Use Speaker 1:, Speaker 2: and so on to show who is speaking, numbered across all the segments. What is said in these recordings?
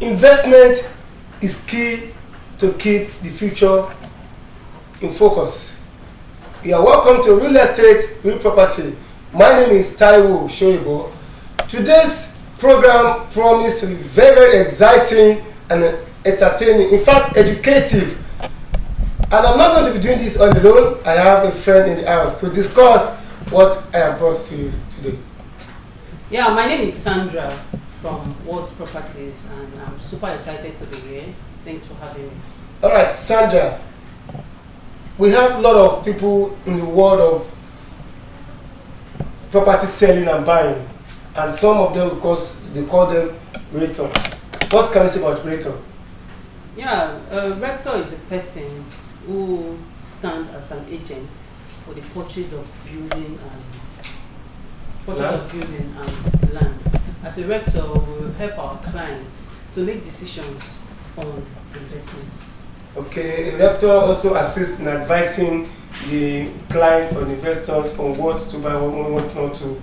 Speaker 1: Investment is key to keep the future in focus. You are welcome to Real Estate, Real Property. My name is Taiwo Shoibo. Today's program promised to be very, very exciting and entertaining, in fact educative. And I'm not going to be doing this all alone. I have a friend in the house to discuss what I have brought to you today.
Speaker 2: Yeah, my name is Sandra from Walls Properties, and I'm super excited to be here. Thanks for having me.
Speaker 1: All right, Sandra, we have a lot of people in the world of property selling and buying, and some of them, because they call them Realtor. What can you say about Realtor?
Speaker 2: Yeah, a Realtor is a person who stands as an agent for the purchase of building and lands. As a Realtor, we will help our clients to make decisions on investments.
Speaker 1: Okay, a Realtor also assists in advising the clients or investors on what to buy, what not to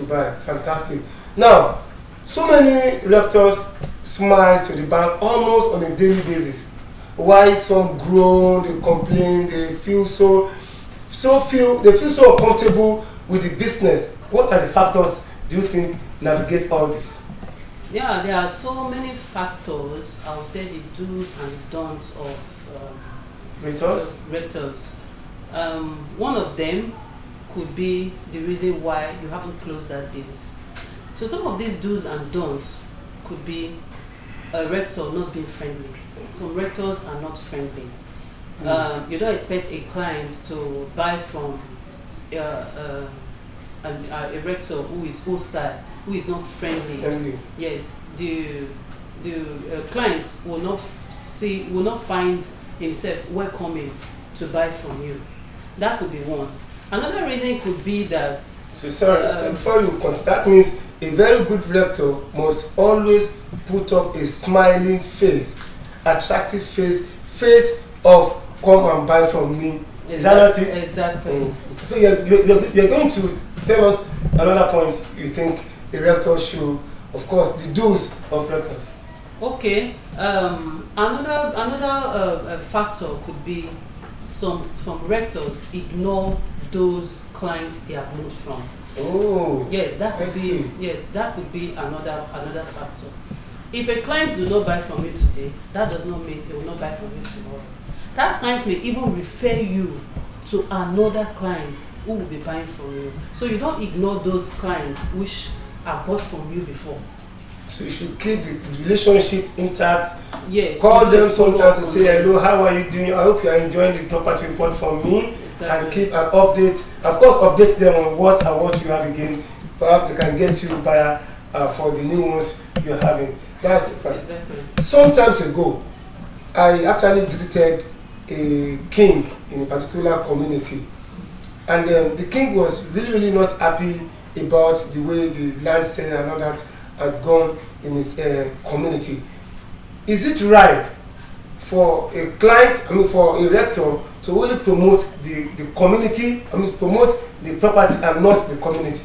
Speaker 1: buy. Fantastic. Now, so many Realtors smiles to the bank almost on a daily basis. Why some groan, they complain, they feel so uncomfortable with the business. What are the factors do you think navigate all this?
Speaker 2: Yeah, there are so many factors. I would say the do's and don'ts of Realtors. One of them could be the reason why you haven't closed that deal. So some of these do's and don'ts could be a Realtor not being friendly. Some Realtors are not friendly. You don't expect a client to buy from a Realtor who is hostile, who is not friendly. Yes, the clients will not find himself welcoming to buy from you. That could be one. Another reason could be that.
Speaker 1: So sorry, before you continue, that means a very good Realtor must always put up a smiling face, attractive face of come and buy from me. Is that not it?
Speaker 2: Exactly.
Speaker 1: So you're going to tell us another point you think a Realtor should, of course, the do's of Realtors.
Speaker 2: Okay. Another factor could be some Realtors ignore those clients they have moved from.
Speaker 1: Oh.
Speaker 2: Yes, that could be. Yes, that could be another factor. If a client do not buy from you today, that does not mean he will not buy from you tomorrow. That client may even refer you to another client who will be buying from you. So you don't ignore those clients which have bought from you before.
Speaker 1: So you should keep the relationship intact.
Speaker 2: Yes.
Speaker 1: Call them sometimes to say hello, how are you doing? I hope you are enjoying the property report from me. Exactly. And keep an update. Of course, update them on what you have again. Perhaps they can get you buyer for the new ones you're having. That's fine.
Speaker 2: Exactly.
Speaker 1: Sometimes ago, I actually visited a king in a particular community, and the king was really not happy about the way the land sale and all that had gone in his community. Is it right for a client, for a Realtor to only promote the community, promote the property and not the community?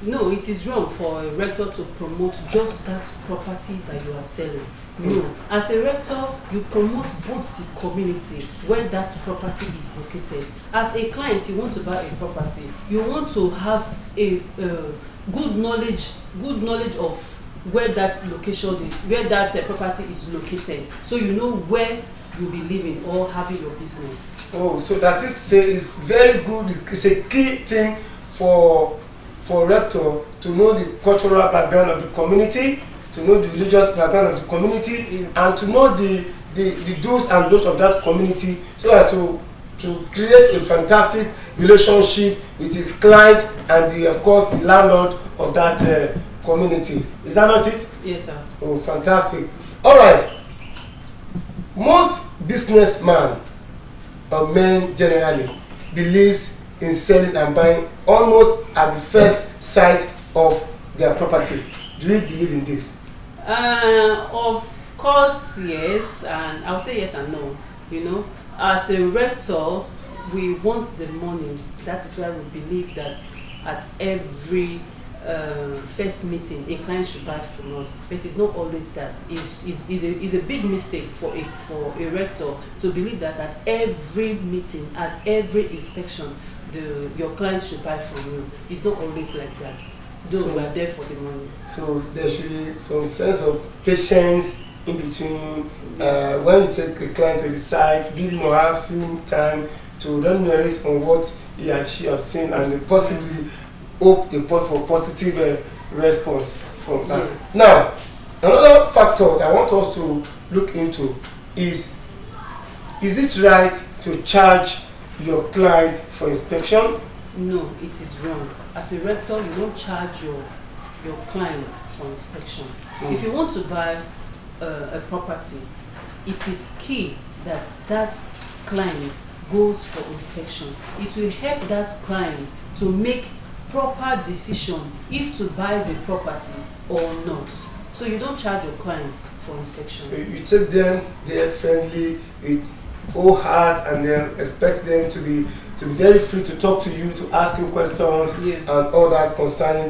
Speaker 2: No, it is wrong for a Realtor to promote just that property that you are selling. No, as a Realtor, you promote both the community where that property is located. As a client, you want to buy a property, you want to have a good knowledge of where that location is, where that property is located, so you know where you'll be living or having your business.
Speaker 1: Oh, so that is to say it's very good. It's a key thing for Realtor to know the cultural background of the community, to know the religious background of the community, and to know the do's and don'ts of that community, so as to create a fantastic relationship with his client and of course the landlord of that community. Is that not it?
Speaker 2: Yes, sir.
Speaker 1: Oh, fantastic. All right. Most businessmen or men generally believes in selling and buying almost at the first sight of their property. Do you believe in this?
Speaker 2: Of course, yes, and I'll say yes and no. You know, as a Realtor, we want the money. That is why we believe that at every first meeting, a client should buy from us, but it's not always that. It's a big mistake for a rector to believe that at every meeting, at every inspection, your client should buy from you. It's not always like that. Though
Speaker 1: So-
Speaker 2: we are there for the money.
Speaker 1: So there should be some sense of patience in between. When you take a client to the site, give him or her few time to narrate on what he or she has seen, and possibly hope for positive response from that.
Speaker 2: Yes.
Speaker 1: Now, another factor that I want us to look into is it right to charge your client for inspection?
Speaker 2: No, it is wrong. As a rector, you don't charge your clients for inspection. If you want to buy a property, it is key that client goes for inspection. It will help that client to make proper decision if to buy the property or not. So you don't charge your clients for inspection.
Speaker 1: So you take them there friendly with whole heart, and then expect them to be very free to talk to you, to ask you questions, and all that concerning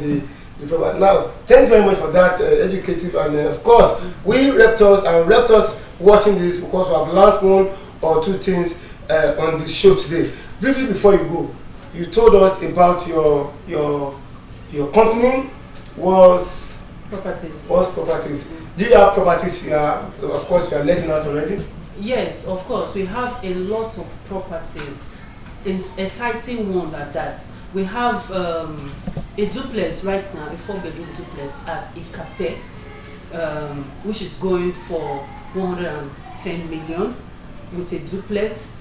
Speaker 1: the property. Now, thank you very much for that educative, and of course, we Realtors watching this, because we have learned one or two things on this show today. Briefly before you go, you told us about your company was properties. Do you have properties you are letting out already?
Speaker 2: Yes, of course. We have a lot of properties. It's exciting one at that. We have a duplex right now, a 4-bedroom duplex at Ikate, which is going for 110 million, with a duplex,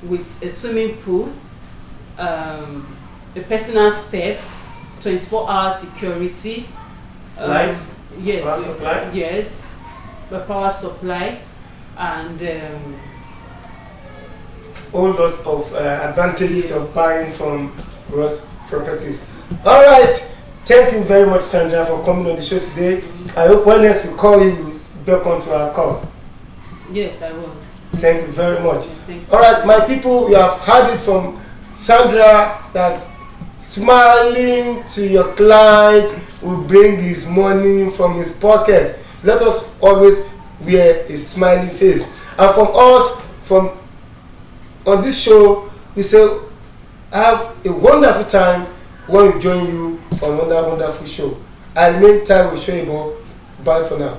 Speaker 2: with a swimming pool, a personal step, 24-hour security,
Speaker 1: Lights?
Speaker 2: Yes.
Speaker 1: Power supply?
Speaker 2: Yes, the power supply, and
Speaker 1: all lots of advantages of buying from Ross Properties. All right, thank you very much, Sandra, for coming on the show today. I hope when next we call you, you back onto our calls.
Speaker 2: yes, I will.
Speaker 1: Thank you very much.
Speaker 2: Thank you.
Speaker 1: All right, my people, you have heard it from Sandra that smiling to your client will bring his money from his pocket. So let us always wear a smiling face. And from us, on this show, we say have a wonderful time when we join you for another wonderful show. I remain Taiwo Shoyebo. Bye for now.